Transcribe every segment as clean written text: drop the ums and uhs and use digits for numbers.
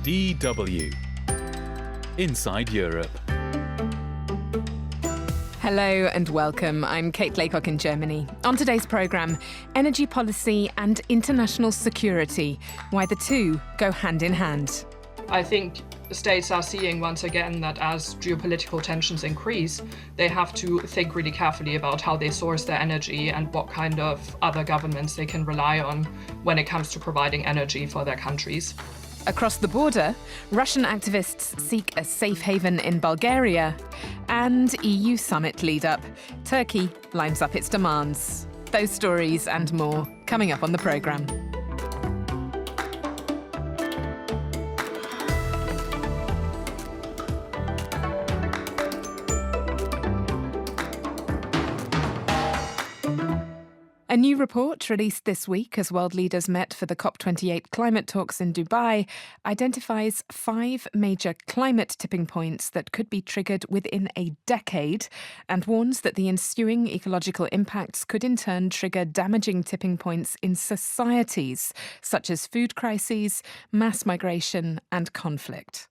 DW Inside Europe. Hello and welcome. I'm Kate Laycock in Germany. On today's programme, energy policy and international security, why the two go hand in hand. I think states are seeing once again that as geopolitical tensions increase, they have to think really carefully about how they source their energy and what kind of other governments they can rely on when it comes to providing energy for their countries. Across the border, Russian activists seek a safe haven in Bulgaria, and EU summit lead up. Turkey lines up its demands. Those stories and more coming up on the programme. A new report released this week as world leaders met for the COP28 climate talks in Dubai identifies 5 major climate tipping points that could be triggered within a decade and warns that the ensuing ecological impacts could in turn trigger damaging tipping points in societies, such as food crises, mass migration and conflict.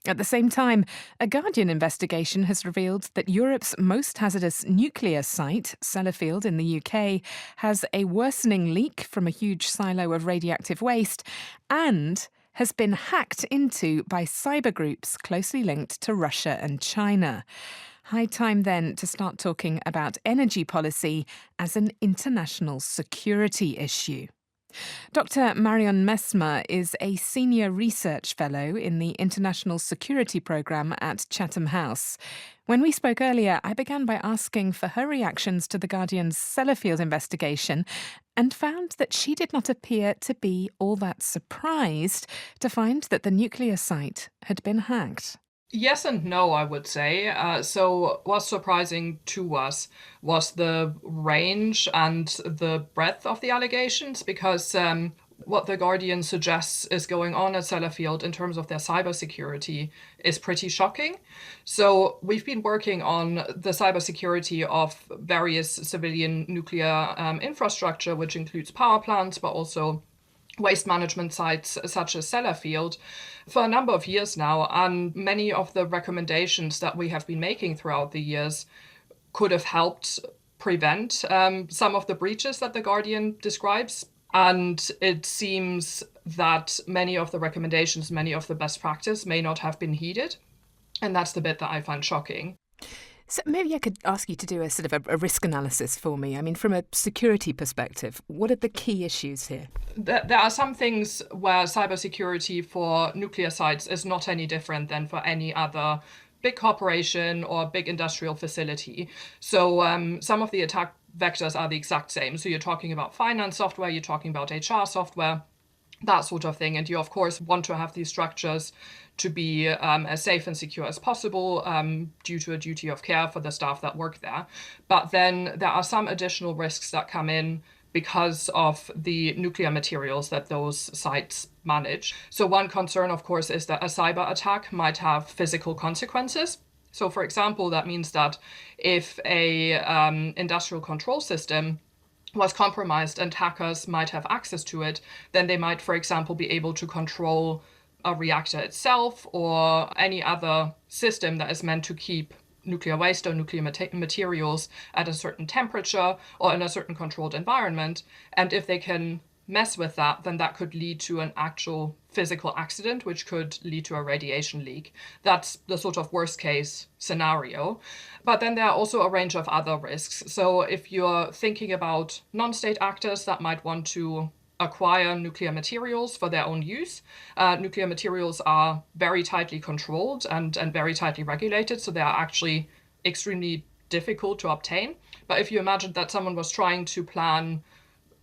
At the same time, a Guardian investigation has revealed that Europe's most hazardous nuclear site, Sellafield in the UK, has a worsening leak from a huge silo of radioactive waste and has been hacked into by cyber groups closely linked to Russia and China. High time then to start talking about energy policy as an international security issue. Dr. Marion Messmer is a senior research fellow in the International Security Programme at Chatham House. When we spoke earlier, I began by asking for her reactions to the Guardian's Sellafield investigation and found that she did not appear to be all that surprised to find that the nuclear site had been hacked. Yes and no, I would say. So what's surprising to us was the range and the breadth of the allegations, because what the Guardian suggests is going on at Sellafield in terms of their cybersecurity is pretty shocking. So we've been working on the cybersecurity of various civilian nuclear infrastructure, which includes power plants, but also waste management sites such as Sellafield for a number of years now, and many of the recommendations that we have been making throughout the years could have helped prevent some of the breaches that the Guardian describes. And it seems that many of the recommendations, many of the best practice may not have been heeded. And that's the bit that I find shocking. So maybe I could ask you to do a sort of a risk analysis for me. I mean, from a security perspective, what are the key issues here? There are some things where cybersecurity for nuclear sites is not any different than for any other big corporation or big industrial facility. So some of the attack vectors are the exact same. So you're talking about finance software, you're talking about HR software, that sort of thing. And you, of course, want to have these structures to be as safe and secure as possible due to a duty of care for the staff that work there. But then there are some additional risks that come in because of the nuclear materials that those sites manage. So one concern, of course, is that a cyber attack might have physical consequences. So, for example, that means that if a industrial control system was compromised and hackers might have access to it, then they might, for example, be able to control a reactor itself or any other system that is meant to keep nuclear waste or nuclear materials at a certain temperature or in a certain controlled environment. And if they can mess with that, then that could lead to an actual physical accident, which could lead to a radiation leak. That's the sort of worst case scenario. But then there are also a range of other risks. So if you're thinking about non-state actors that might want to acquire nuclear materials for their own use, nuclear materials are very tightly controlled and very tightly regulated. So they are actually extremely difficult to obtain. But if you imagine that someone was trying to plan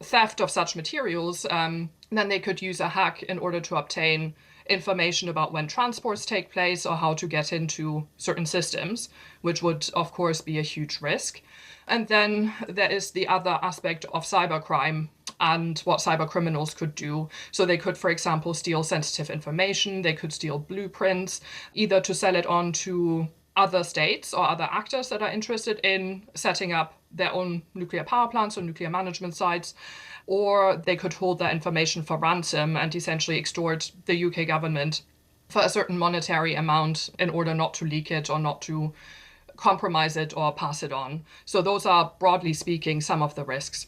theft of such materials, then they could use a hack in order to obtain information about when transports take place or how to get into certain systems, which would, of course, be a huge risk. And then there is the other aspect of cybercrime and what cyber criminals could do. So they could, for example, steal sensitive information, they could steal blueprints, either to sell it on to other states or other actors that are interested in setting up their own nuclear power plants or nuclear management sites, or they could hold that information for ransom and essentially extort the UK government for a certain monetary amount in order not to leak it or not to compromise it or pass it on. So those are, broadly speaking, some of the risks.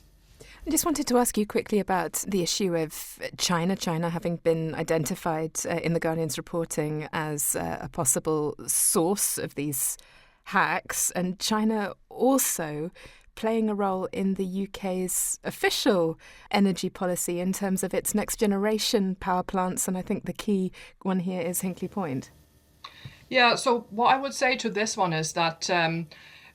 I just wanted to ask you quickly about the issue of China having been identified in The Guardian's reporting as a possible source of these hacks, and China also playing a role in the UK's official energy policy in terms of its next generation power plants. And I think the key one here is Hinkley Point. Yeah, so what I would say to this one is that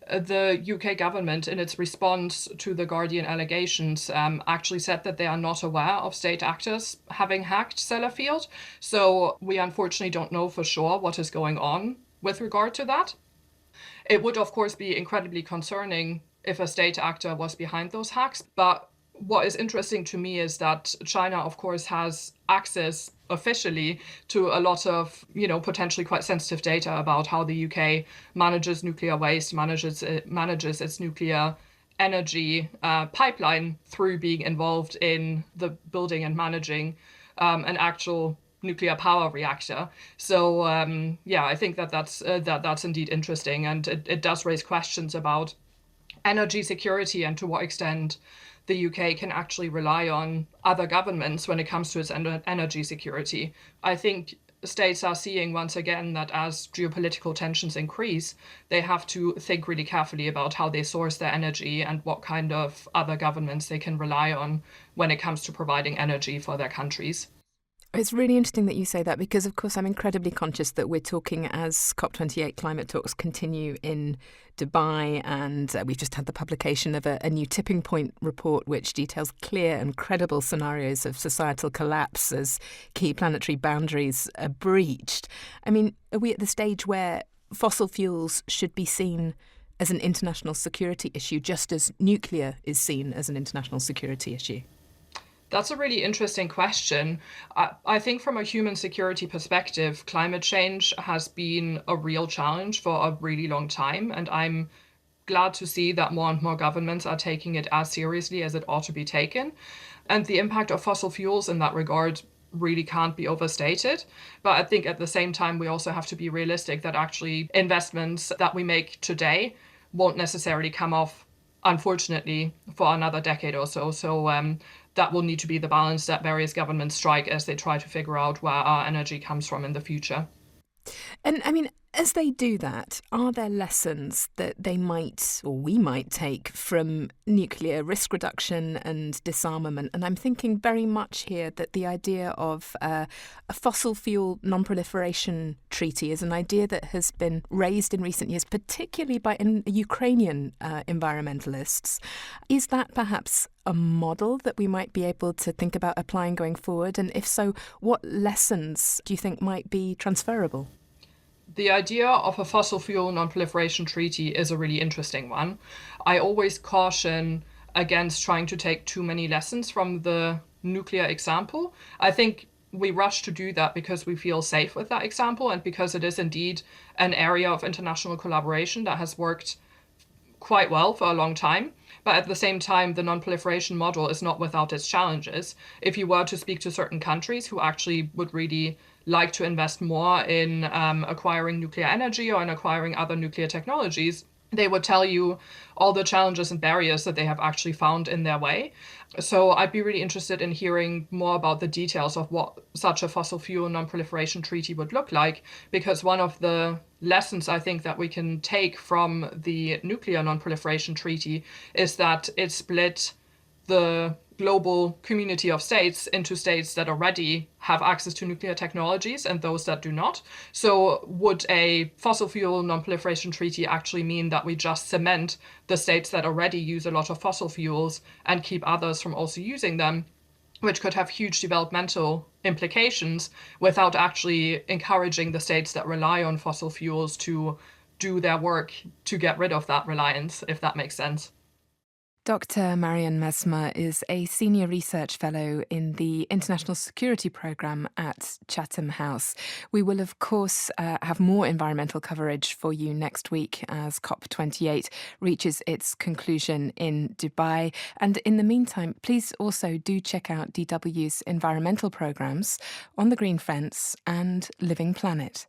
the UK government, in its response to the Guardian allegations, actually said that they are not aware of state actors having hacked Sellafield. So we unfortunately don't know for sure what is going on with regard to that. It would, of course, be incredibly concerning if a state actor was behind those hacks. But what is interesting to me is that China, of course, has access officially to a lot of, potentially quite sensitive data about how the UK manages nuclear waste, manages its nuclear energy pipeline through being involved in the building and managing an actual nuclear power reactor. So I think that's indeed interesting, and it does raise questions about energy security and to what extent the UK can actually rely on other governments when it comes to its energy security. I think states are seeing once again that as geopolitical tensions increase, they have to think really carefully about how they source their energy and what kind of other governments they can rely on when it comes to providing energy for their countries. It's really interesting that you say that because, of course, I'm incredibly conscious that we're talking as COP28 climate talks continue in Dubai, and we've just had the publication of a new tipping point report which details clear and credible scenarios of societal collapse as key planetary boundaries are breached. I mean, are we at the stage where fossil fuels should be seen as an international security issue, just as nuclear is seen as an international security issue? That's a really interesting question. I think from a human security perspective, climate change has been a real challenge for a really long time. And I'm glad to see that more and more governments are taking it as seriously as it ought to be taken. And the impact of fossil fuels in that regard really can't be overstated. But I think at the same time, we also have to be realistic that actually investments that we make today won't necessarily come off, unfortunately, for another decade or so. So that will need to be the balance that various governments strike as they try to figure out where our energy comes from in the future. And I mean, as they do that, are there lessons that they might, or we might take from nuclear risk reduction and disarmament? And I'm thinking very much here that the idea of a fossil fuel non-proliferation treaty is an idea that has been raised in recent years, particularly by Ukrainian environmentalists. Is that perhaps a model that we might be able to think about applying going forward? And if so, what lessons do you think might be transferable? The idea of a fossil fuel non-proliferation treaty is a really interesting one. I always caution against trying to take too many lessons from the nuclear example. I think we rush to do that because we feel safe with that example and because it is indeed an area of international collaboration that has worked quite well for a long time. But at the same time, the non-proliferation model is not without its challenges. If you were to speak to certain countries who actually would really like to invest more in acquiring nuclear energy or in acquiring other nuclear technologies, they would tell you all the challenges and barriers that they have actually found in their way. So I'd be really interested in hearing more about the details of what such a fossil fuel non-proliferation treaty would look like, because one of the lessons I think that we can take from the nuclear non-proliferation treaty is that it split the global community of states into states that already have access to nuclear technologies and those that do not. So would a fossil fuel non-proliferation treaty actually mean that we just cement the states that already use a lot of fossil fuels and keep others from also using them, which could have huge developmental implications without actually encouraging the states that rely on fossil fuels to do their work to get rid of that reliance, if that makes sense? Dr. Marian Mesmer is a senior research fellow in the International Security Programme at Chatham House. We will, of course, have more environmental coverage for you next week as COP28 reaches its conclusion in Dubai. And in the meantime, please also do check out DW's environmental programmes On the Green Fence and Living Planet.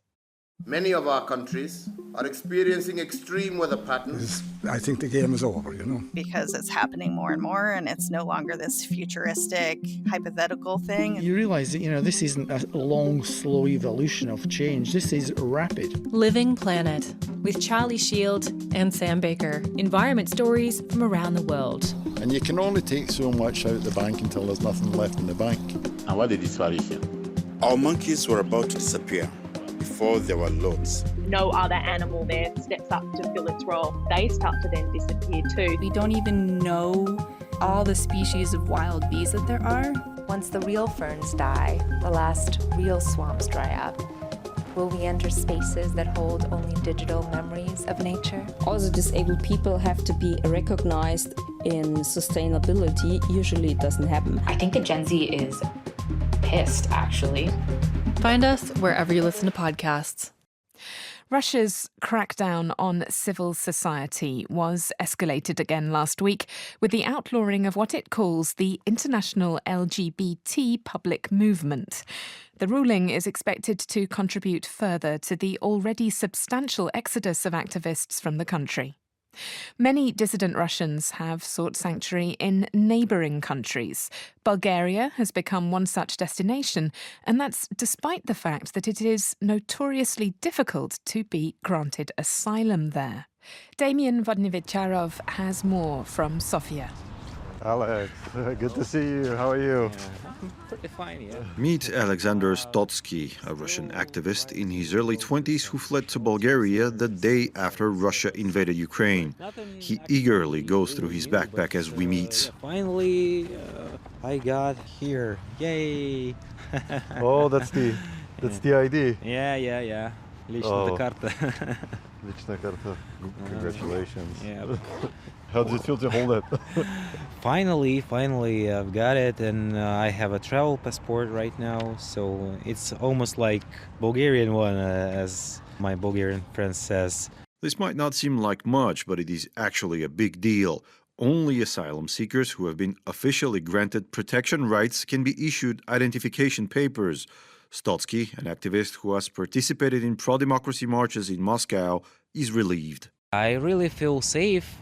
Many of our countries are experiencing extreme weather patterns. I think the game is over, Because it's happening more and more, and it's no longer this futuristic, hypothetical thing. You realise that, this isn't a long, slow evolution of change. This is rapid. Living Planet with Charlie Shield and Sam Baker. Environment stories from around the world. And you can only take so much out of the bank until there's nothing left in the bank. And what did this disparition? Our monkeys were about to disappear before there were loads. No other animal there steps up to fill its role. They start to then disappear too. We don't even know all the species of wild bees that there are. Once the real ferns die, the last real swamps dry up, will we enter spaces that hold only digital memories of nature? Also, disabled people have to be recognized in sustainability. Usually it doesn't happen. I think the Gen Z is pissed, actually. Find us wherever you listen to podcasts. Russia's crackdown on civil society was escalated again last week with the outlawing of what it calls the international LGBT public movement. The ruling is expected to contribute further to the already substantial exodus of activists from the country. Many dissident Russians have sought sanctuary in neighbouring countries. Bulgaria has become one such destination, and that's despite the fact that it is notoriously difficult to be granted asylum there. Damian Vodnivicharov has more from Sofia. Alex, good to see you. How are you? I'm pretty fine, yeah. Meet Alexander Stotsky, a Russian activist in his early 20s who fled to Bulgaria the day after Russia invaded Ukraine. He eagerly goes through his backpack as we meet. Finally, I got here. Yay! Oh, that's the ID. Yeah. Личная карта. Личная карта. Congratulations. Yeah. How does it feel to hold it? Finally, I've got it, and I have a travel passport right now, so it's almost like Bulgarian one, as my Bulgarian friend says. This might not seem like much, but it is actually a big deal. Only asylum seekers who have been officially granted protection rights can be issued identification papers. Stotsky, an activist who has participated in pro-democracy marches in Moscow, is relieved. I really feel safe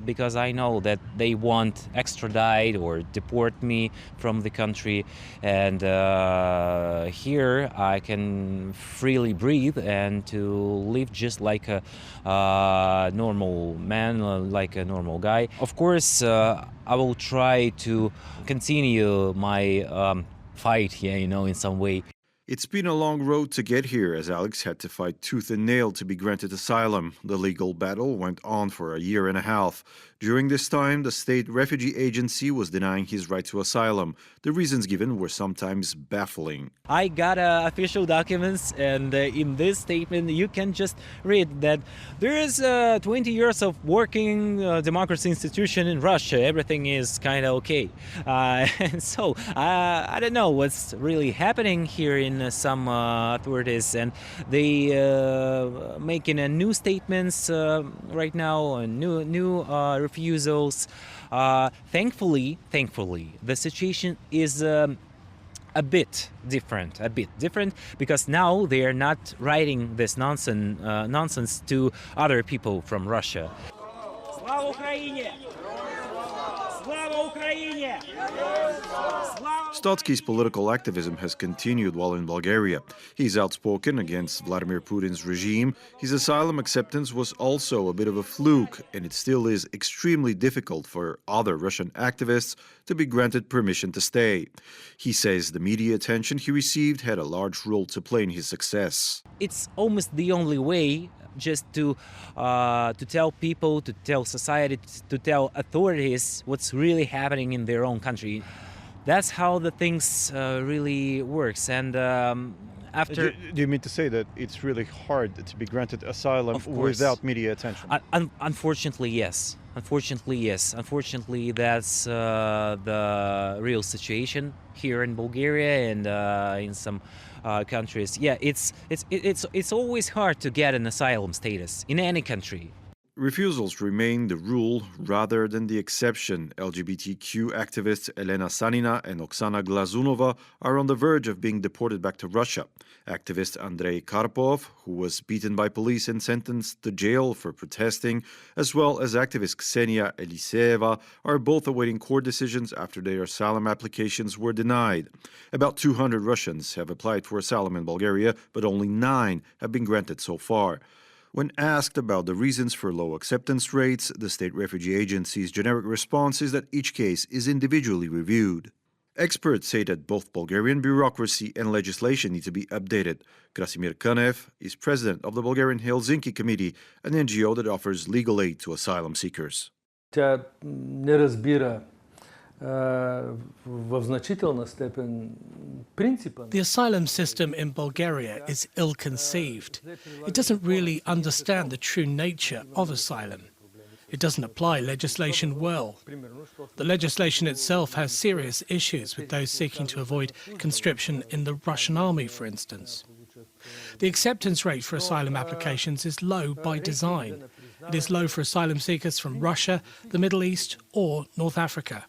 because I know that they won't extradite or deport me from the country, and here I can freely breathe and to live just like a normal man, like a normal guy. Of course, I will try to continue my fight, in some way. It's been a long road to get here, as Alex had to fight tooth and nail to be granted asylum. The legal battle went on for a year and a half. During this time, the state refugee agency was denying his right to asylum. The reasons given were sometimes baffling. I got official documents, and in this statement you can just read that there is 20 years of working democracy institution in Russia. Everything is kind of okay. And so I don't know what's really happening here in some authorities, and they making a new statements right now, new refusals. Thankfully, the situation is a bit different, because now they are not writing this nonsense to other people from Russia. Slava Ukraini! Slava Ukraini! Stotsky's political activism has continued while in Bulgaria. He's outspoken against Vladimir Putin's regime. His asylum acceptance was also a bit of a fluke, and it still is extremely difficult for other Russian activists to be granted permission to stay. He says the media attention he received had a large role to play in his success. It's almost the only way just to tell people, to tell society, to tell authorities what's really happening in their own country. That's how the things really works. And after... Do you mean to say that it's really hard to be granted asylum without media attention? Unfortunately, yes. Unfortunately, yes. Unfortunately, that's the real situation here in Bulgaria and in some countries. Yeah, it's always hard to get an asylum status in any country. Refusals remain the rule rather than the exception. LGBTQ activists Elena Sanina and Oksana Glazunova are on the verge of being deported back to Russia. Activist Andrei Karpov, who was beaten by police and sentenced to jail for protesting, as well as activist Ksenia Eliseeva, are both awaiting court decisions after their asylum applications were denied. About 200 Russians have applied for asylum in Bulgaria, but only 9 have been granted so far. When asked about the reasons for low acceptance rates, the state refugee agency's generic response is that each case is individually reviewed. Experts say that both Bulgarian bureaucracy and legislation need to be updated. Krasimir Kanev is president of the Bulgarian Helsinki Committee, an NGO that offers legal aid to asylum seekers. The asylum system in Bulgaria is ill-conceived. It doesn't really understand the true nature of asylum. It doesn't apply legislation well. The legislation itself has serious issues with those seeking to avoid conscription in the Russian army, for instance. The acceptance rate for asylum applications is low by design. It is low for asylum seekers from Russia, the Middle East or North Africa.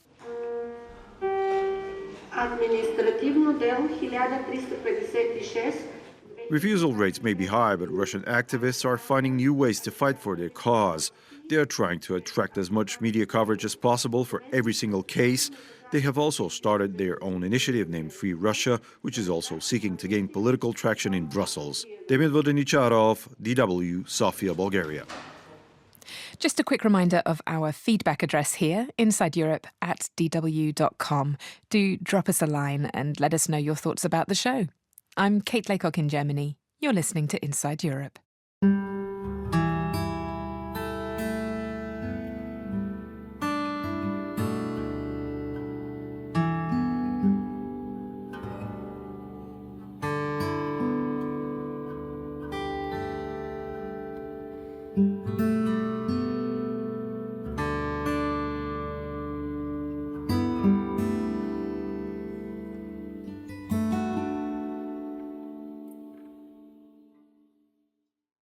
Refusal rates may be high, but Russian activists are finding new ways to fight for their cause. They are trying to attract as much media coverage as possible for every single case. They have also started their own initiative named Free Russia, which is also seeking to gain political traction in Brussels. Demid Vodenicharov, DW, Sofia, Bulgaria. Just a quick reminder of our feedback address here, insideeurope@dw.com. Do drop us a line and let us know your thoughts about the show. I'm Kate Laycock in Germany. You're listening to Inside Europe.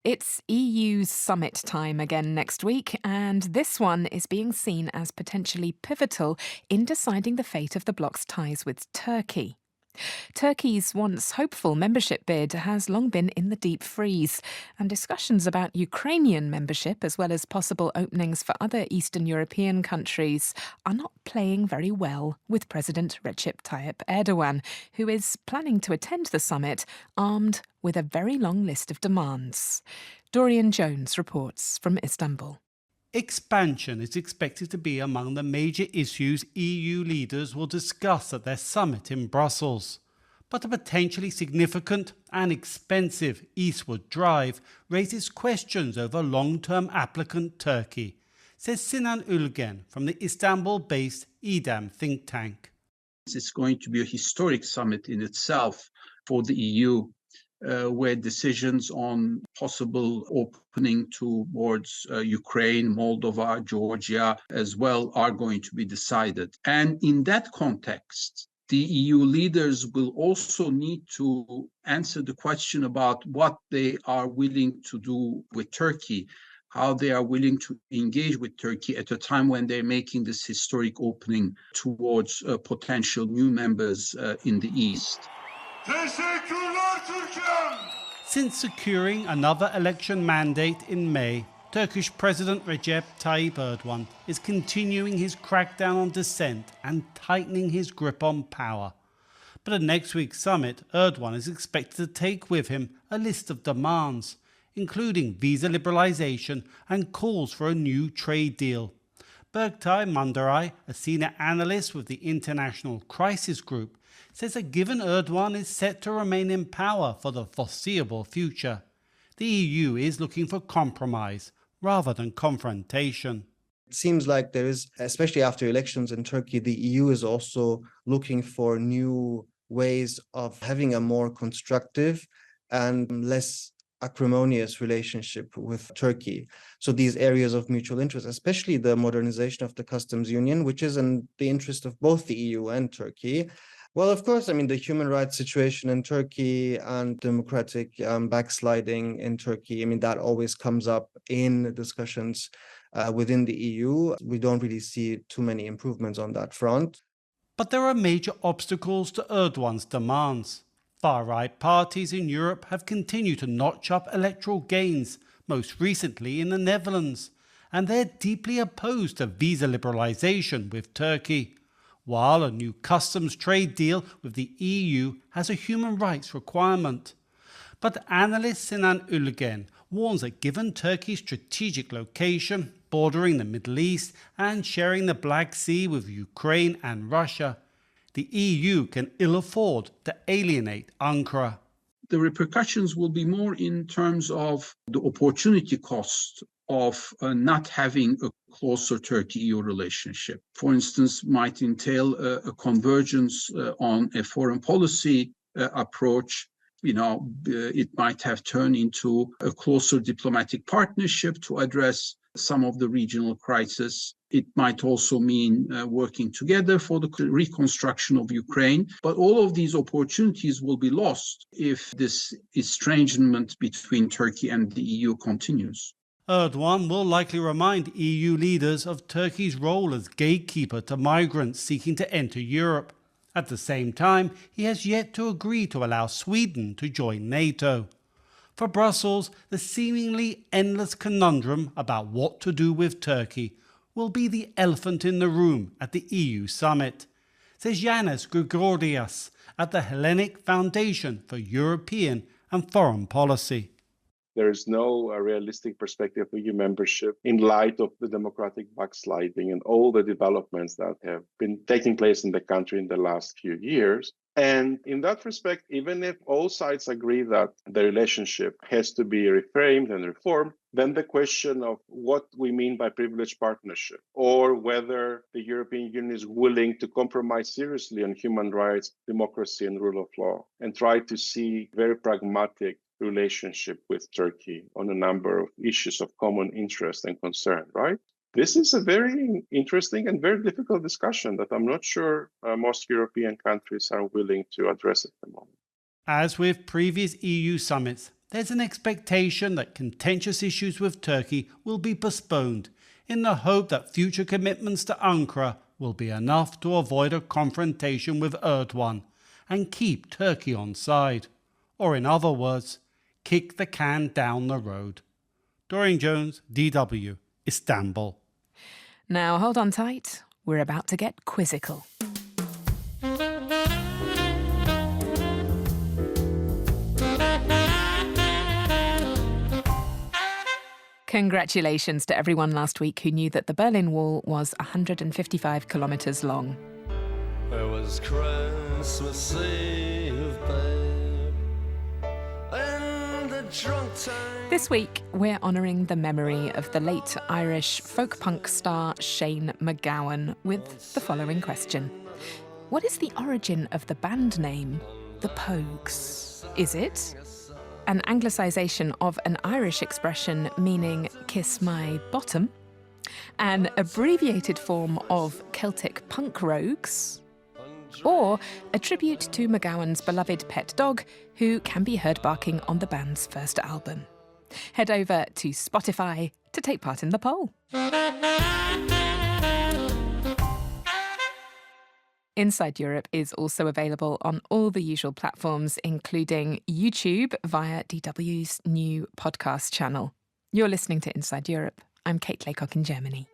It's EU summit time again next week, and this one is being seen as potentially pivotal in deciding the fate of the bloc's ties with Turkey. Turkey's once hopeful membership bid has long been in the deep freeze, and discussions about Ukrainian membership, as well as possible openings for other Eastern European countries, are not playing very well with President Recep Tayyip Erdogan, who is planning to attend the summit armed with a very long list of demands. Dorian Jones reports from Istanbul. Expansion is expected to be among the major issues EU leaders will discuss at their summit in Brussels. But a potentially significant and expensive eastward drive raises questions over long-term applicant Turkey, says Sinan Ülgen from the Istanbul-based İDEM think tank. It's going to be a historic summit in itself for the EU. Where decisions on possible opening towards Ukraine, Moldova, Georgia as well are going to be decided. And in that context, the EU leaders will also need to answer the question about what they are willing to do with Turkey, how they are willing to engage with Turkey at a time when they're making this historic opening towards potential new members in the East. Since securing another election mandate in May, Turkish President Recep Tayyip Erdogan is continuing his crackdown on dissent and tightening his grip on power. But at next week's summit, Erdogan is expected to take with him a list of demands, including visa liberalization and calls for a new trade deal. Berktay Mandaray, a senior analyst with the International Crisis Group, says that given Erdogan is set to remain in power for the foreseeable future, the EU is looking for compromise rather than confrontation. It seems like there is, especially after elections in Turkey, the EU is also looking for new ways of having a more constructive and less acrimonious relationship with Turkey. So these areas of mutual interest, especially the modernization of the customs union, which is in the interest of both the EU and Turkey. Well, of course, I mean, the human rights situation in Turkey and democratic backsliding in Turkey, I mean, that always comes up in discussions within the EU. We don't really see too many improvements on that front. But there are major obstacles to Erdogan's demands. Far-right parties in Europe have continued to notch up electoral gains, most recently in the Netherlands, and they're deeply opposed to visa liberalisation with Turkey, while a new customs trade deal with the EU has a human rights requirement. But analyst Sinan Ülgen warns that given Turkey's strategic location, bordering the Middle East and sharing the Black Sea with Ukraine and Russia, the EU can ill afford to alienate Ankara. The repercussions will be more in terms of the opportunity cost of not having a closer Turkey-EU relationship. For instance, might entail a convergence on a foreign policy approach. It might have turned into a closer diplomatic partnership to address some of the regional crises. It might also mean working together for the reconstruction of Ukraine. But all of these opportunities will be lost if this estrangement between Turkey and the EU continues. Erdogan will likely remind EU leaders of Turkey's role as gatekeeper to migrants seeking to enter Europe. At the same time, he has yet to agree to allow Sweden to join NATO. For Brussels, the seemingly endless conundrum about what to do with Turkey will be the elephant in the room at the EU summit, says Yanis Grigorias at the Hellenic Foundation for European and Foreign Policy. There is no realistic perspective of EU membership in light of the democratic backsliding and all the developments that have been taking place in the country in the last few years. And in that respect, even if all sides agree that the relationship has to be reframed and reformed, then the question of what we mean by privileged partnership, or whether the European Union is willing to compromise seriously on human rights, democracy, and rule of law, and try to see very pragmatic relationship with Turkey on a number of issues of common interest and concern, right? This is a very interesting and very difficult discussion that I'm not sure most European countries are willing to address at the moment. As with previous EU summits, there's an expectation that contentious issues with Turkey will be postponed in the hope that future commitments to Ankara will be enough to avoid a confrontation with Erdogan and keep Turkey on side. Or in other words, kick the can down the road. Dorian Jones, DW, Istanbul. Now hold on tight, we're about to get quizzical. Congratulations to everyone last week who knew that the Berlin Wall was 155 kilometres long. It was Christmas Eve, babe, and the drunk time. This week, we're honouring the memory of the late Irish folk punk star Shane MacGowan with the following question. What is the origin of the band name, The Pogues? Is it an anglicisation of an Irish expression meaning kiss my bottom, an abbreviated form of Celtic punk rogues, or a tribute to MacGowan's beloved pet dog, who can be heard barking on the band's first album? Head over to Spotify to take part in the poll. Inside Europe is also available on all the usual platforms, including YouTube via DW's new podcast channel. You're listening to Inside Europe. I'm Kate Laycock in Germany.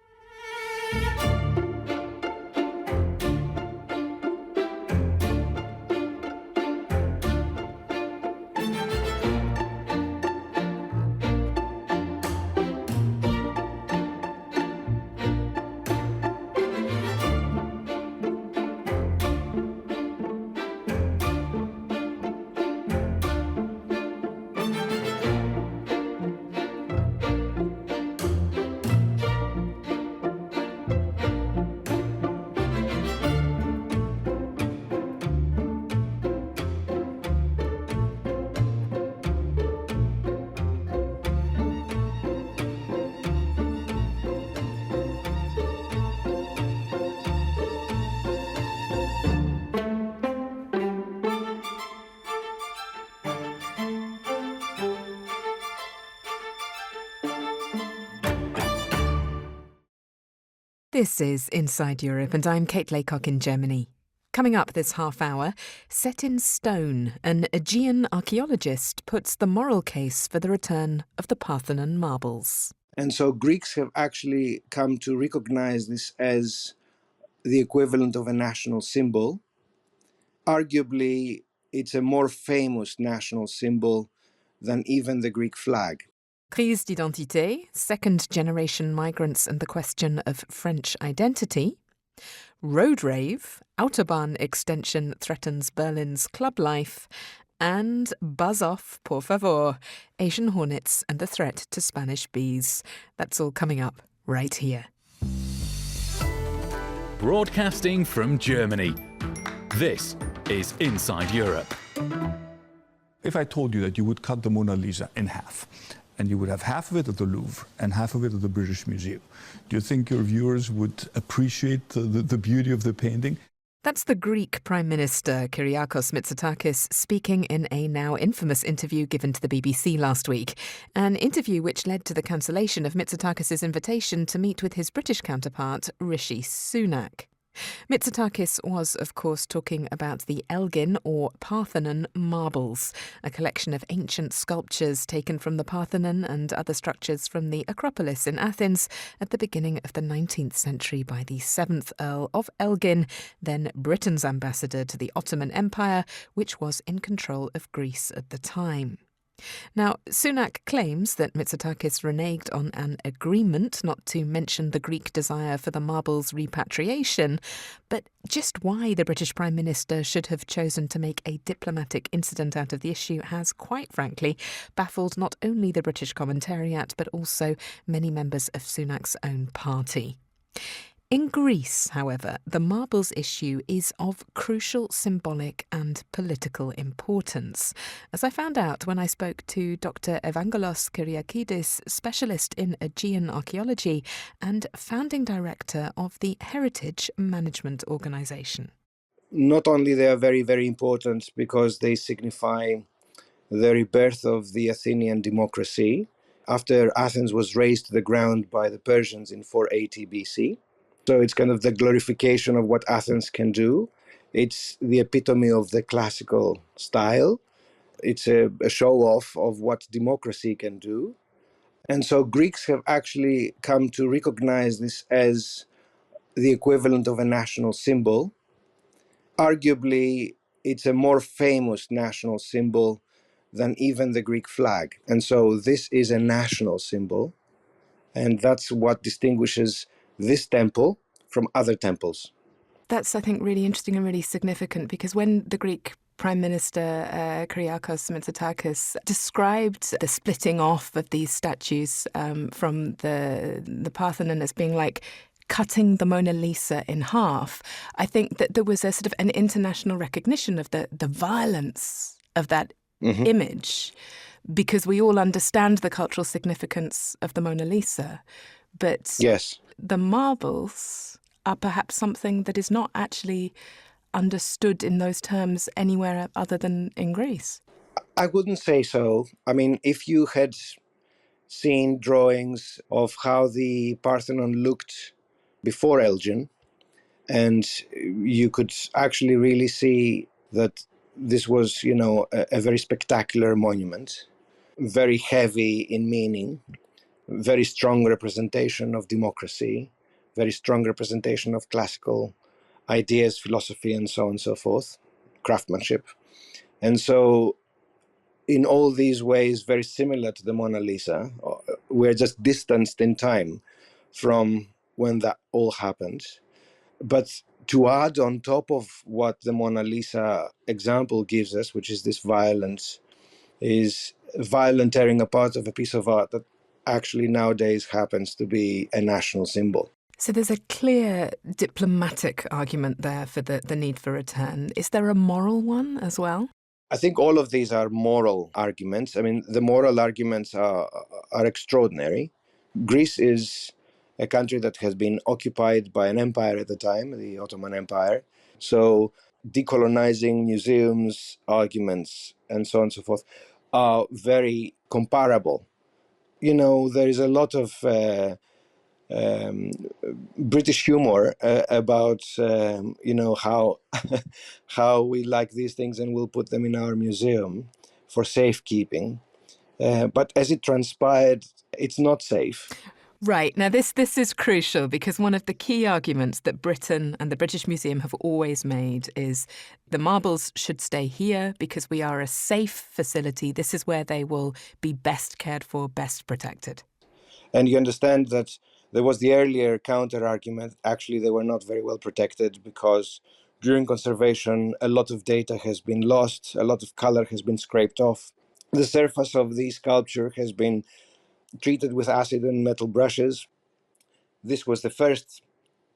This is Inside Europe, and I'm Kate Laycock in Germany. Coming up this half hour, set in stone, an Aegean archaeologist puts the moral case for the return of the Parthenon Marbles. And so Greeks have actually come to recognize this as the equivalent of a national symbol. Arguably, it's a more famous national symbol than even the Greek flag. Crise d'identité, second-generation migrants and the question of French identity. Road rave, Autobahn extension threatens Berlin's club life. And buzz off, por favor, Asian hornets and the threat to Spanish bees. That's all coming up right here. Broadcasting from Germany, this is Inside Europe. If I told you that you would cut the Mona Lisa in half, and you would have half of it at the Louvre and half of it at the British Museum, do you think your viewers would appreciate the beauty of the painting? That's the Greek Prime Minister Kyriakos Mitsotakis speaking in a now infamous interview given to the BBC last week. An interview which led to the cancellation of Mitsotakis' invitation to meet with his British counterpart, Rishi Sunak. Mitsotakis was, of course, talking about the Elgin or Parthenon Marbles, a collection of ancient sculptures taken from the Parthenon and other structures from the Acropolis in Athens at the beginning of the 19th century by the 7th Earl of Elgin, then Britain's ambassador to the Ottoman Empire, which was in control of Greece at the time. Now, Sunak claims that Mitsotakis reneged on an agreement not to mention the Greek desire for the marbles' repatriation, but just why the British Prime Minister should have chosen to make a diplomatic incident out of the issue has, quite frankly, baffled not only the British commentariat but also many members of Sunak's own party. In Greece, however, the marbles issue is of crucial symbolic and political importance, as I found out when I spoke to Dr. Evangelos Kyriakidis, specialist in Aegean archaeology and founding director of the Heritage Management Organisation. Not only they are very, very important because they signify the rebirth of the Athenian democracy after Athens was razed to the ground by the Persians in 480 BC. So it's kind of the glorification of what Athens can do. It's the epitome of the classical style. It's a show-off of what democracy can do. And so Greeks have actually come to recognize this as the equivalent of a national symbol. Arguably, it's a more famous national symbol than even the Greek flag. And so this is a national symbol. And that's what distinguishes this temple from other temples. That's, I think, really interesting and really significant, because when the Greek Prime Minister Kyriakos Mitsotakis described the splitting off of these statues from the Parthenon as being like cutting the Mona Lisa in half, I think that there was a sort of an international recognition of the violence of that image, because we all understand the cultural significance of the Mona Lisa. But yes, the marbles are perhaps something that is not actually understood in those terms anywhere other than in Greece. I wouldn't say so. I mean, if you had seen drawings of how the Parthenon looked before Elgin, and you could actually really see that this was, a very spectacular monument, very heavy in meaning, very strong representation of democracy, very strong representation of classical ideas, philosophy, and so on and so forth, craftsmanship. And so in all these ways, very similar to the Mona Lisa, we're just distanced in time from when that all happened. But to add on top of what the Mona Lisa example gives us, which is this violence, is violent tearing apart of a piece of art that actually nowadays happens to be a national symbol. So there's a clear diplomatic argument there for the need for return. Is there a moral one as well? I think all of these are moral arguments. I mean, the moral arguments are extraordinary. Greece is a country that has been occupied by an empire at the time, the Ottoman Empire. So decolonizing museums, arguments, and so on and so forth are very comparable. There is a lot of British humor about how how we like these things and we'll put them in our museum for safekeeping. But as it transpired, it's not safe. Right. Now, this is crucial because one of the key arguments that Britain and the British Museum have always made is the marbles should stay here because we are a safe facility. This is where they will be best cared for, best protected. And you understand that there was the earlier counter-argument. Actually, they were not very well protected because during conservation, a lot of data has been lost, a lot of color has been scraped off. The surface of the sculpture has been treated with acid and metal brushes. This was the first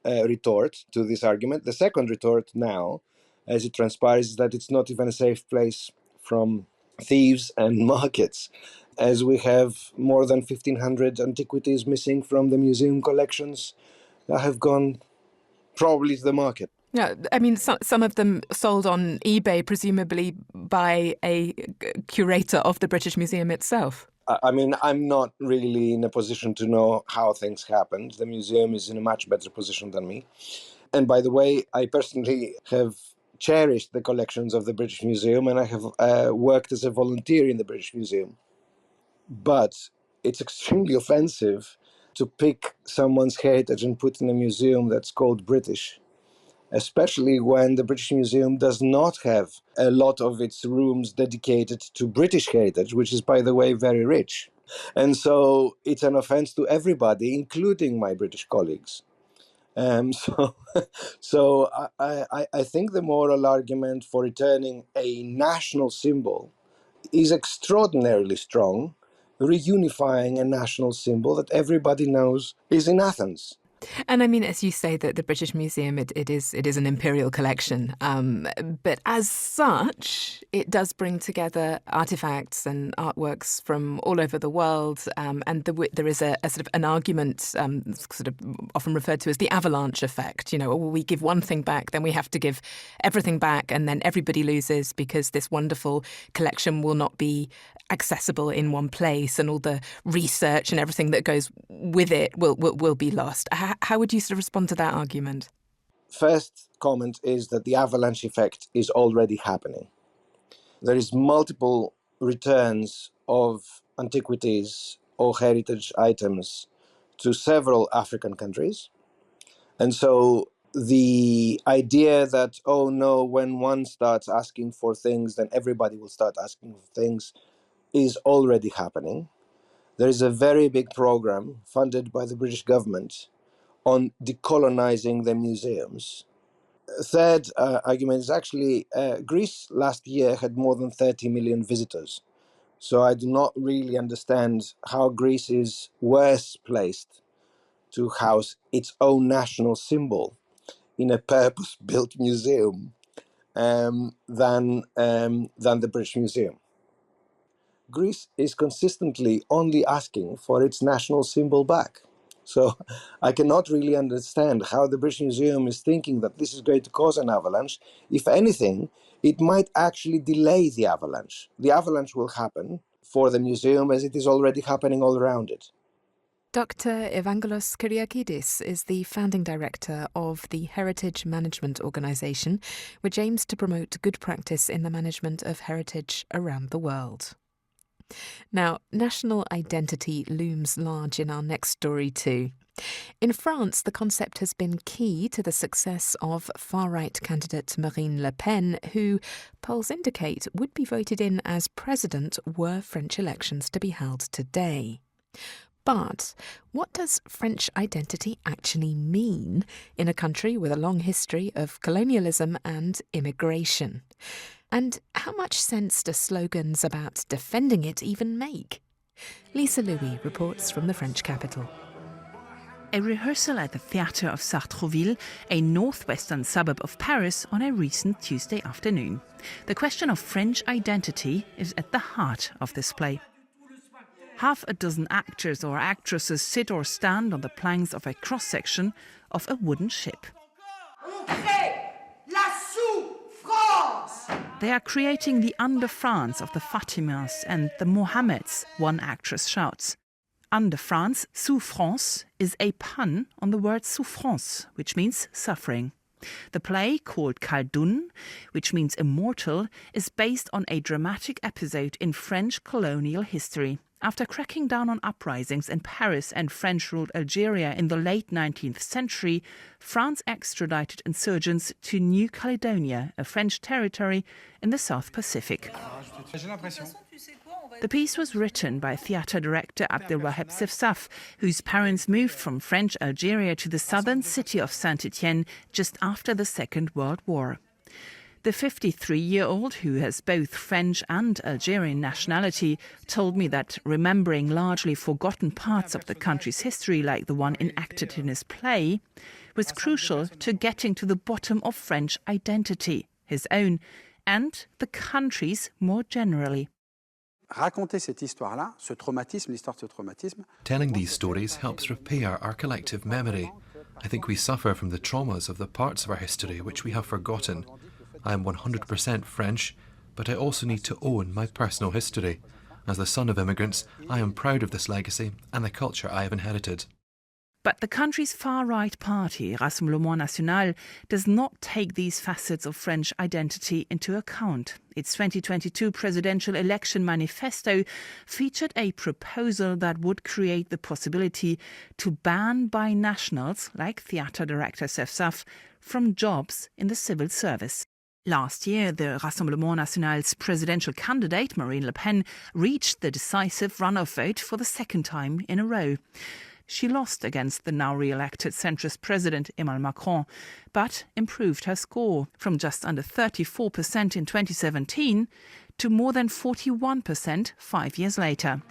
retort to this argument. The second retort now, as it transpires, is that it's not even a safe place from thieves and markets, as we have more than 1,500 antiquities missing from the museum collections that have gone probably to the market. Yeah, I mean, some of them sold on eBay, presumably by a curator of the British Museum itself. I mean, I'm not really in a position to know how things happened. The museum is in a much better position than me. And by the way, I personally have cherished the collections of the British Museum, and I have worked as a volunteer in the British Museum. But it's extremely offensive to pick someone's heritage and put in a museum that's called British, especially when the British Museum does not have a lot of its rooms dedicated to British heritage, which is, by the way, very rich. And so it's an offense to everybody, including my British colleagues. So I think the moral argument for returning a national symbol is extraordinarily strong, reunifying a national symbol that everybody knows is in Athens. And I mean, as you say, that the British Museum, it is an imperial collection. But as such, it does bring together artifacts and artworks from all over the world. And there is a sort of an argument, sort of often referred to as the avalanche effect. You know, we give one thing back, then we have to give everything back, and then everybody loses because this wonderful collection will not be accessible in one place, and all the research and everything that goes with it will be lost. How would you sort of respond to that argument? First comment is that the avalanche effect is already happening. There is multiple returns of antiquities or heritage items to several African countries. And so the idea that, oh no, when one starts asking for things, then everybody will start asking for things, is already happening. There is a very big program funded by the British government on decolonizing the museums. Third argument is actually Greece last year had more than 30 million visitors. So I do not really understand how Greece is worse placed to house its own national symbol in a purpose-built museum than the British Museum. Greece is consistently only asking for its national symbol back. So I cannot really understand how the British Museum is thinking that this is going to cause an avalanche. If anything, it might actually delay the avalanche. The avalanche will happen for the museum as it is already happening all around it. Dr. Evangelos Kyriakidis is the founding director of the Heritage Management Organisation, which aims to promote good practice in the management of heritage around the world. Now, national identity looms large in our next story too. In France, the concept has been key to the success of far-right candidate Marine Le Pen, who polls indicate would be voted in as president were French elections to be held today. But what does French identity actually mean in a country with a long history of colonialism and immigration? And how much sense do slogans about defending it even make? Lisa Louis reports from the French capital. A rehearsal at the Theatre of Sartrouville, a northwestern suburb of Paris, on a recent Tuesday afternoon. The question of French identity is at the heart of this play. Half a dozen actors or actresses sit or stand on the planks of a cross-section of a wooden ship. They are creating the under-France of the Fatimas and the Mohammeds, one actress shouts. Under France, souffrance is a pun on the word souffrance, which means suffering. The play, called Khaldun, which means immortal, is based on a dramatic episode in French colonial history. After cracking down on uprisings in Paris and French-ruled Algeria in the late 19th century, France extradited insurgents to New Caledonia, a French territory in the South Pacific. The piece was written by theatre director Abdelwahab Sefsaf, whose parents moved from French Algeria to the southern city of Saint-Étienne just after the Second World War. The 53-year-old, who has both French and Algerian nationality, told me that remembering largely forgotten parts of the country's history, like the one enacted in his play, was crucial to getting to the bottom of French identity, his own, and the country's more generally. Telling these stories helps repair our collective memory. I think we suffer from the traumas of the parts of our history which we have forgotten. I am 100% French, but I also need to own my personal history. As the son of immigrants, I am proud of this legacy and the culture I have inherited. But the country's far-right party, Rassemblement National, does not take these facets of French identity into account. Its 2022 presidential election manifesto featured a proposal that would create the possibility to ban binationals, like theatre director Sefsaf, from jobs in the civil service. Last year, the Rassemblement National's presidential candidate, Marine Le Pen, reached the decisive runoff vote for the second time in a row. She lost against the now re-elected centrist president Emmanuel Macron, but improved her score from just under 34% in 2017 to more than 41% 5 years later.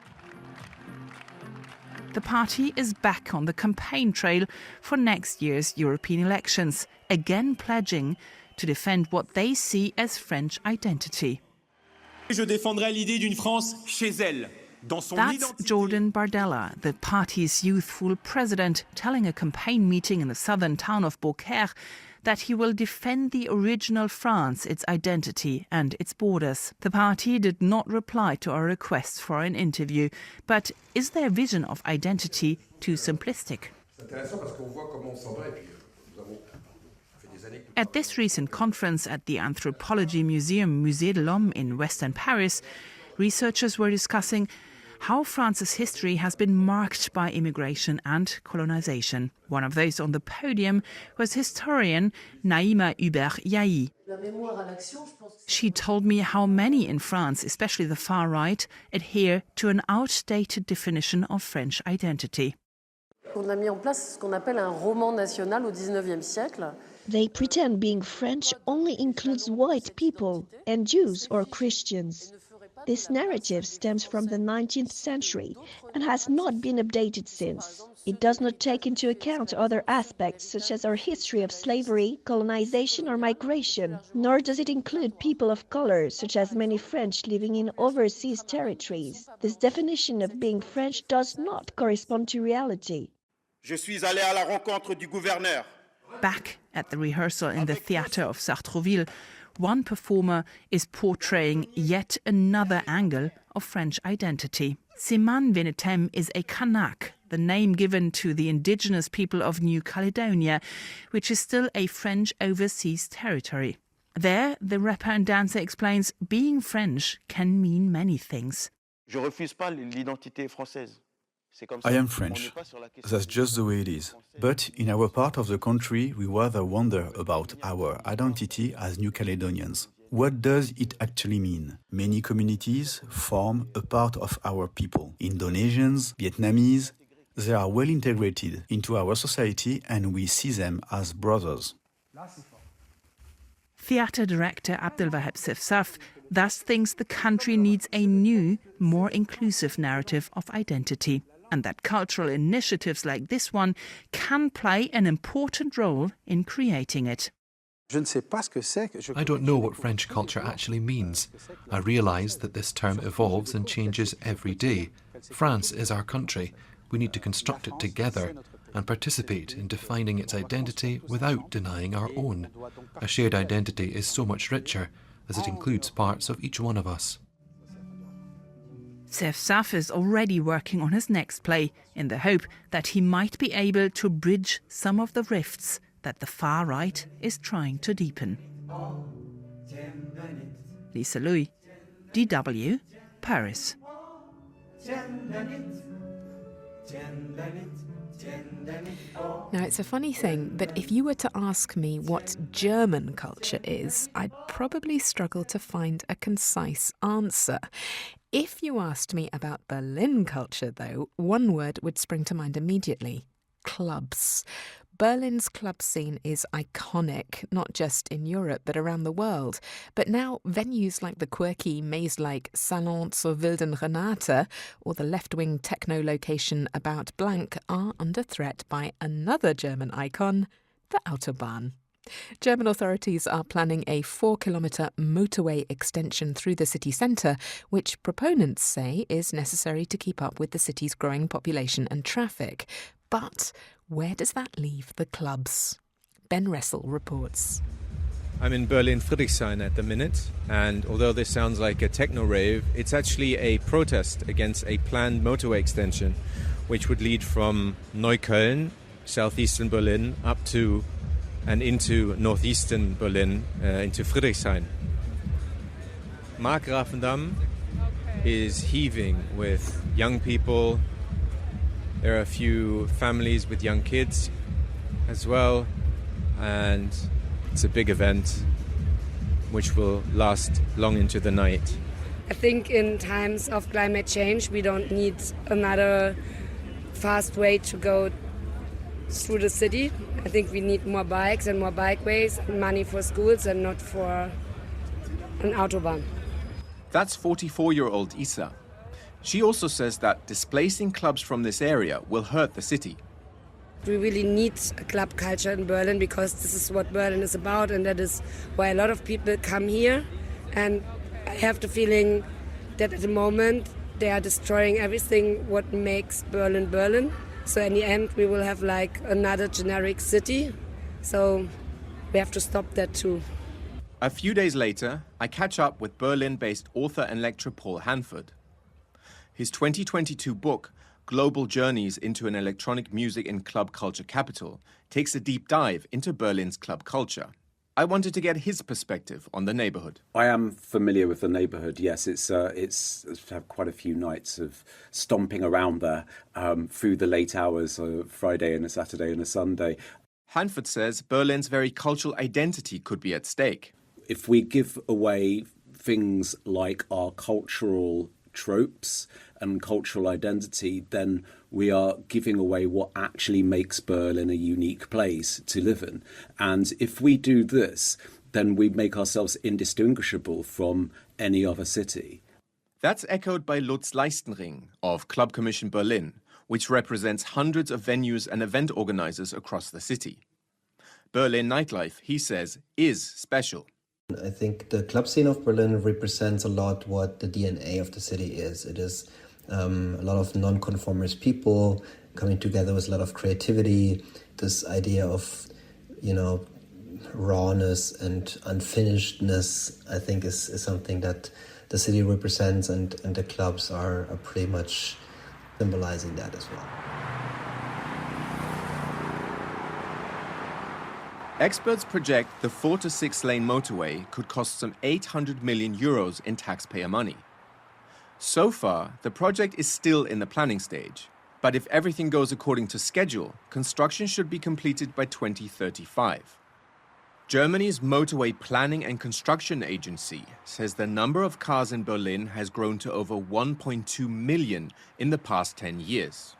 The party is back on the campaign trail for next year's European elections, again pledging to defend what they see as French identity. Je défendrai l'idée d'une France chez elle. That's Jordan Bardella, the party's youthful president, telling a campaign meeting in the southern town of Beaucaire that he will defend the original France, its identity and its borders. The party did not reply to our request for an interview, but is their vision of identity too simplistic? At this recent conference at the Anthropology Museum Musée de l'Homme in Western Paris, researchers were discussing how France's history has been marked by immigration and colonization. One of those on the podium was historian Naïma Hubert-Yahi. She told me how many in France, especially the far right, adhere to an outdated definition of French identity. On a mis en place ce qu'on appelle un roman national au 19e siècle. They pretend being French only includes white people and Jews or Christians. This narrative stems from the 19th century and has not been updated since. It does not take into account other aspects such as our history of slavery, colonization or migration, nor does it include people of color such as many French living in overseas territories. This definition of being French does not correspond to reality. Je suis allé à la rencontre du gouverneur. Back at the rehearsal in the theatre of Sartrouville, one performer is portraying yet another angle of French identity. Siman Venetem is a Kanak, the name given to the indigenous people of New Caledonia, which is still a French overseas territory. There, the rapper and dancer explains being French can mean many things. Je refuse pas l'identité française. I am French. That's just the way it is. But in our part of the country, we rather wonder about our identity as New Caledonians. What does it actually mean? Many communities form a part of our people. Indonesians, Vietnamese, they are well integrated into our society and we see them as brothers. Theatre director Abdelwahab Sefsaf thus thinks the country needs a new, more inclusive narrative of identity, and that cultural initiatives like this one can play an important role in creating it. I don't know what French culture actually means. I realise that this term evolves and changes every day. France is our country. We need to construct it together and participate in defining its identity without denying our own. A shared identity is so much richer, as it includes parts of each one of us. Sef Saf is already working on his next play in the hope that he might be able to bridge some of the rifts that the far right is trying to deepen. Lisa Louis, DW, Paris. Now, it's a funny thing, but if you were to ask me what German culture is, I'd probably struggle to find a concise answer. If you asked me about Berlin culture, though, one word would spring to mind immediately: clubs. Berlin's club scene is iconic, not just in Europe, but around the world. But now venues like the quirky, maze-like Salon zur Wilden Renate or the left-wing techno location About Blank are under threat by another German icon, the Autobahn. German authorities are planning a 4-kilometre motorway extension through the city centre, which proponents say is necessary to keep up with the city's growing population and traffic. But where does that leave the clubs? Ben Ressel reports. I'm in Berlin Friedrichshain at the minute, and although this sounds like a techno rave, it's actually a protest against a planned motorway extension, which would lead from Neukölln, southeastern Berlin, up to and into northeastern Berlin, into Friedrichshain. Markgrafendamm is heaving with young people. There are a few families with young kids as well, and it's a big event which will last long into the night. I think in times of climate change we don't need another fast way to go through the city. I think we need more bikes and more bikeways, and money for schools and not for an Autobahn. That's 44-year-old Isa. She also says that displacing clubs from this area will hurt the city. We really need a club culture in Berlin because this is what Berlin is about, and that is why a lot of people come here. And I have the feeling that at the moment they are destroying everything what makes Berlin Berlin. So in the end we will have like another generic city. So we have to stop that too. A few days later, I catch up with Berlin-based author and lecturer Paul Hanford. His 2022 book, Global Journeys into an Electronic Music and Club Culture Capital, takes a deep dive into Berlin's club culture. I wanted to get his perspective on the neighborhood. I am familiar with the neighborhood, yes. It's have quite a few nights of stomping around there through the late hours of Friday and a Saturday and a Sunday. Hanford says Berlin's very cultural identity could be at stake. If we give away things like our cultural tropes and cultural identity, then we are giving away what actually makes Berlin a unique place to live in. And if we do this, then we make ourselves indistinguishable from any other city. That's echoed by Lutz Leistenring of Club Commission Berlin, which represents hundreds of venues and event organizers across the city. Berlin nightlife, he says, is special. I think the club scene of Berlin represents a lot what the DNA of the city is. It is a lot of non-conformist people coming together with a lot of creativity. This idea of, rawness and unfinishedness, I think is something that the city represents, and the clubs are pretty much symbolizing that as well. Experts project the 4 to 6 lane motorway could cost some 800 million euros in taxpayer money. So far, the project is still in the planning stage. But if everything goes according to schedule, construction should be completed by 2035. Germany's Motorway Planning and Construction Agency says the number of cars in Berlin has grown to over 1.2 million in the past 10 years,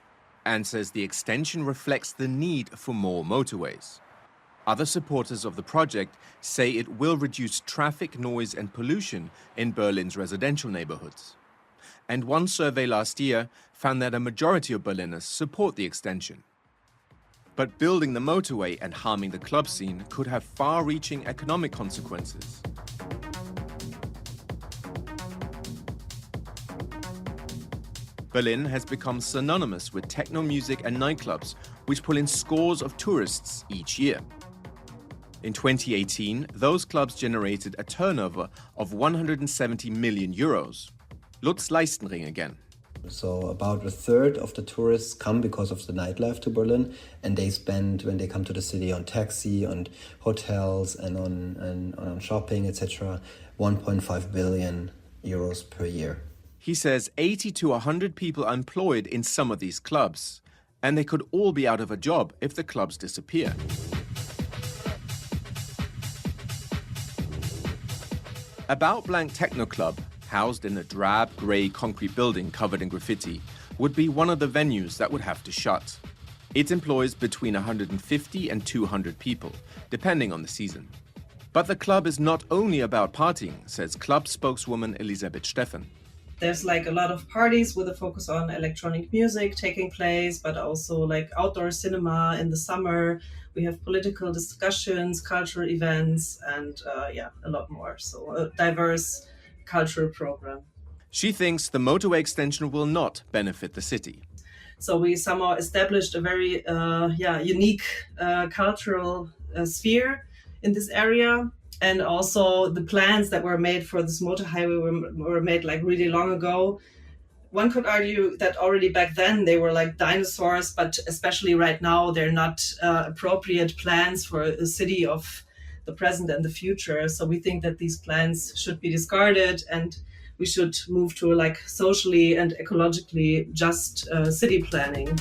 and says the extension reflects the need for more motorways. Other supporters of the project say it will reduce traffic, noise and pollution in Berlin's residential neighborhoods. And one survey last year found that a majority of Berliners support the extension. But building the motorway and harming the club scene could have far-reaching economic consequences. Berlin has become synonymous with techno music and nightclubs, which pull in scores of tourists each year. In 2018, those clubs generated a turnover of 170 million euros. Lutz Leistenring again. So about a third of the tourists come because of the nightlife to Berlin, and they spend, when they come to the city, on taxi, on hotels, and on shopping, etc., 1.5 billion euros per year. He says 80 to 100 people are employed in some of these clubs, and they could all be out of a job if the clubs disappear. About Blank Techno Club, housed in a drab grey concrete building covered in graffiti, would be one of the venues that would have to shut. It employs between 150 and 200 people, depending on the season. But the club is not only about partying, says club spokeswoman Elisabeth Steffen. There's like a lot of parties with a focus on electronic music taking place, but also like outdoor cinema in the summer. We have political discussions, cultural events, and a lot more. So a diverse cultural program. She thinks the motorway extension will not benefit the city. So we somehow established a very unique cultural sphere in this area. And also the plans that were made for this motor highway were made like really long ago. One could argue that already back then they were like dinosaurs, but especially right now they're not appropriate plans for a city of the present and the future. So we think that these plans should be discarded and we should move to like socially and ecologically just city planning.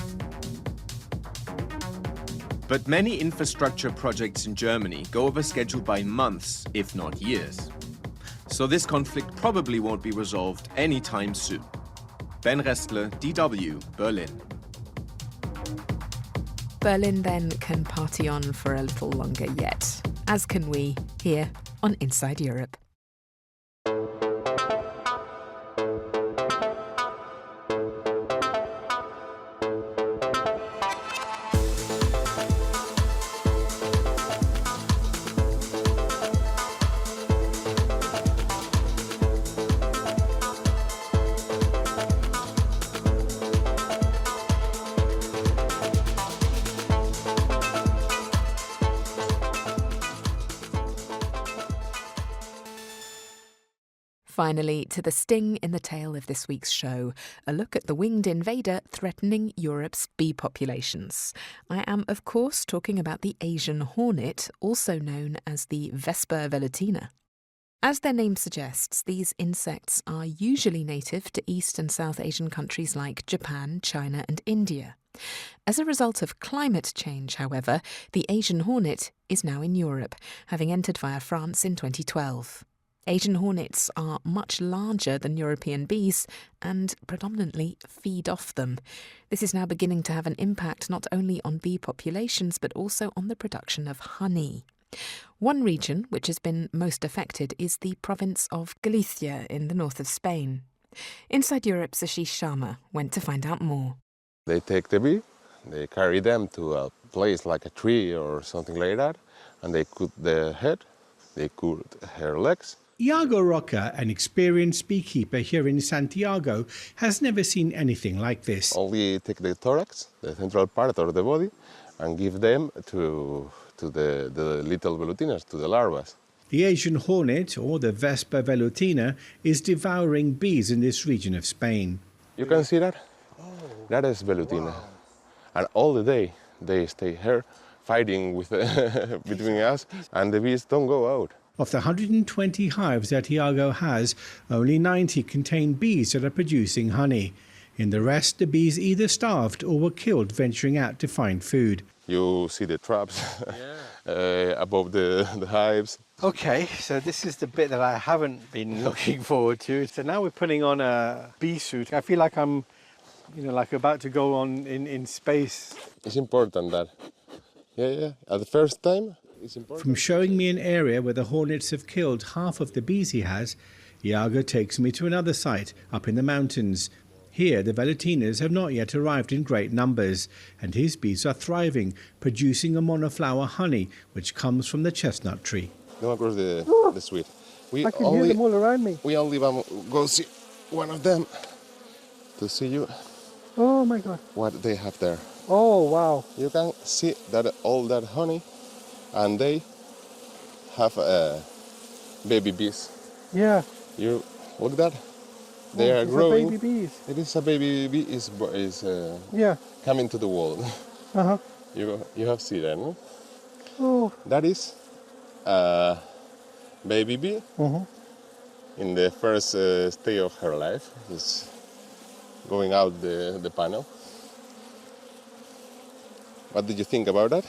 But many infrastructure projects in Germany go over schedule by months, if not years. So this conflict probably won't be resolved anytime soon. Ben Restler, DW, Berlin. Berlin then can party on for a little longer yet, as can we here on Inside Europe. Finally, to the sting in the tail of this week's show, a look at the winged invader threatening Europe's bee populations. I am, of course, talking about the Asian hornet, also known as the Vespa velutina. As their name suggests, these insects are usually native to East and South Asian countries like Japan, China and India. As a result of climate change, however, the Asian hornet is now in Europe, having entered via France in 2012. Asian hornets are much larger than European bees and predominantly feed off them. This is now beginning to have an impact not only on bee populations but also on the production of honey. One region which has been most affected is the province of Galicia in the north of Spain. Inside Europe's Ashish Sharma went to find out more. They take the bee, they carry them to a place like a tree or something like that, and they cut the head, they cut her legs. Iago Roca, an experienced beekeeper here in Santiago, has never seen anything like this. Only take the thorax, the central part of the body, and give them to the little velutinas, to the larvae. The Asian hornet, or the Vespa velutina, is devouring bees in this region of Spain. You can see that? That is velutina. Wow. And all the day they stay here fighting with between us, and the bees don't go out. Of the 120 hives that Iago has, only 90 contain bees that are producing honey. In the rest, the bees either starved or were killed venturing out to find food. You see the traps above the hives. OK, so this is the bit that I haven't been looking forward to. So now we're putting on a bee suit. I feel like I'm, like about to go on in space. It's important that, at the first time, From showing me an area where the hornets have killed half of the bees he has, Iago takes me to another site up in the mountains. Here the velutinas have not yet arrived in great numbers, and his bees are thriving, producing a monoflower honey which comes from the chestnut tree. Go across the street. I can hear them all around me. We only go see one of them to see you. Oh my God. What they have there. Oh wow. You can see that all that honey. And they have baby bees. Yeah. You look at that? They are growing. Baby bees. It is a baby bee is coming to the world. Uh-huh. You have seen that, no? Oh. That is a baby bee in the first stage of her life. Is going out the panel. What did you think about that?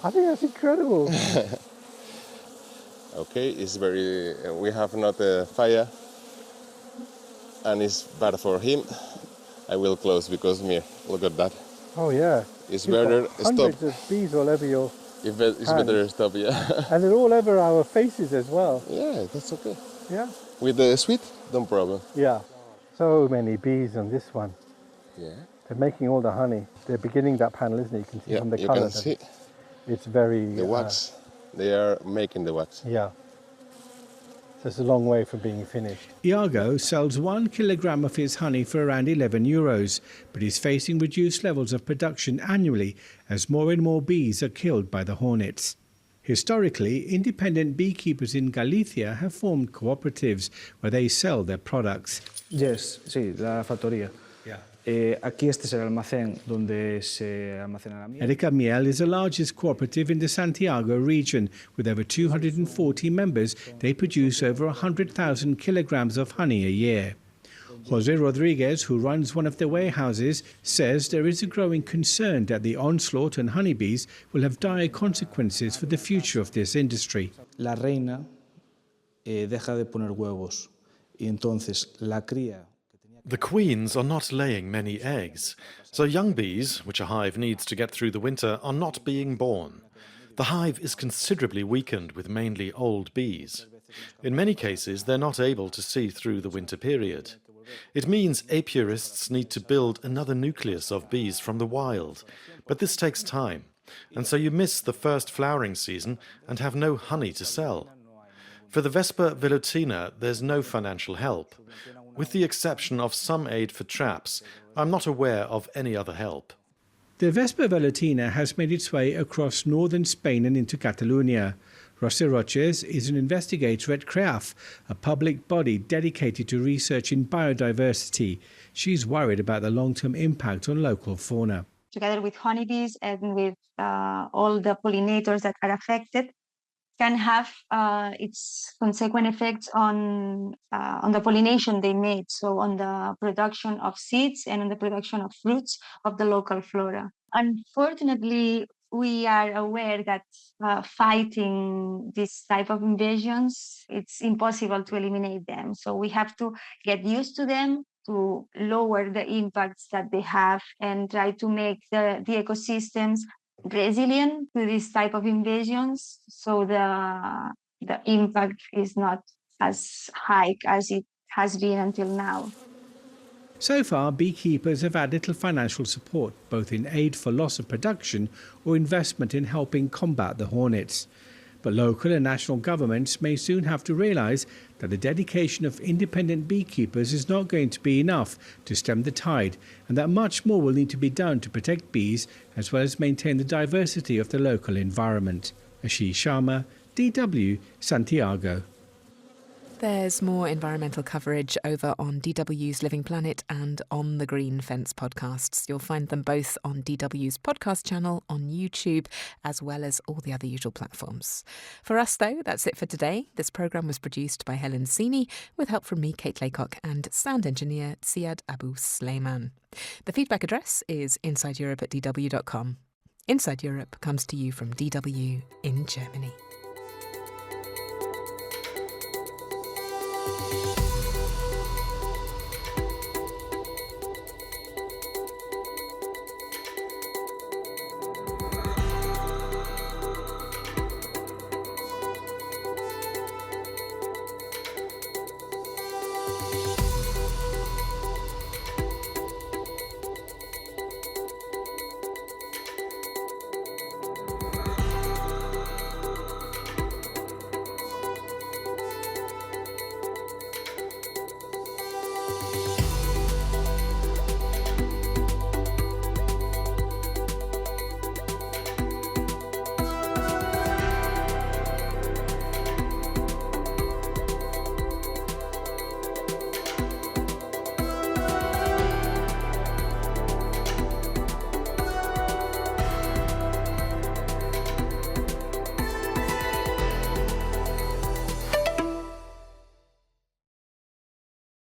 I think that's incredible. Okay, it's very. We have not a fire, and it's bad for him. I will close because look at that. Oh yeah. It's You've better got stop. Hundreds of bees all over your. It's better stop, yeah. And they're all over our faces as well. Yeah, that's okay. Yeah. With the sweet, no problem. Yeah. So many bees on this one. Yeah. They're making all the honey. They're beginning that panel, isn't it? You can see from the you colour. can see. It's very... The wax. They are making the wax. Yeah. So it's a long way from being finished. Iago sells 1 kilogram of his honey for around €11, but he's facing reduced levels of production annually as more and more bees are killed by the hornets. Historically, independent beekeepers in Galicia have formed cooperatives where they sell their products. Yes, sí, la factoría. Aquí este es el almacén donde se almacena la miel. Erica Miel is the largest cooperative in the Santiago region. With over 240 members, they produce over 100,000 kilograms of honey a year. Jose Rodriguez, who runs one of the warehouses, says there is a growing concern that the onslaught on honeybees will have dire consequences for the future of this industry. La reina deja de poner huevos y entonces la cría. The queens are not laying many eggs, so young bees, which a hive needs to get through the winter, are not being born. The hive is considerably weakened with mainly old bees. In many cases, they're not able to see through the winter period. It means apiarists need to build another nucleus of bees from the wild, but this takes time, and so you miss the first flowering season and have no honey to sell. For the Vespa velutina, there's no financial help. With the exception of some aid for traps, I'm not aware of any other help. The Vespa velutina has made its way across northern Spain and into Catalonia. Rosa Roches is an investigator at CREAF, a public body dedicated to research in biodiversity. She's worried about the long-term impact on local fauna. Together with honeybees and with all the pollinators that are affected, can have its consequent effects on the pollination they made, so on the production of seeds and on the production of fruits of the local flora. Unfortunately, we are aware that fighting this type of invasions, it's impossible to eliminate them. So we have to get used to them, to lower the impacts that they have and try to make the ecosystems resilient to this type of invasions, so the impact is not as high as it has been until now. So far, beekeepers have had little financial support, both in aid for loss of production or investment in helping combat the hornets. But local and national governments may soon have to realise that the dedication of independent beekeepers is not going to be enough to stem the tide, and that much more will need to be done to protect bees as well as maintain the diversity of the local environment. Ashish Sharma, DW, Santiago. There's more environmental coverage over on DW's Living Planet and on the Green Fence podcasts. You'll find them both on DW's podcast channel, on YouTube, as well as all the other usual platforms. For us, though, that's it for today. This programme was produced by Helen Sini, with help from me, Kate Laycock, and sound engineer Ziad Abu Sleiman. The feedback address is insideeurope@dw.com. Inside Europe comes to you from DW in Germany.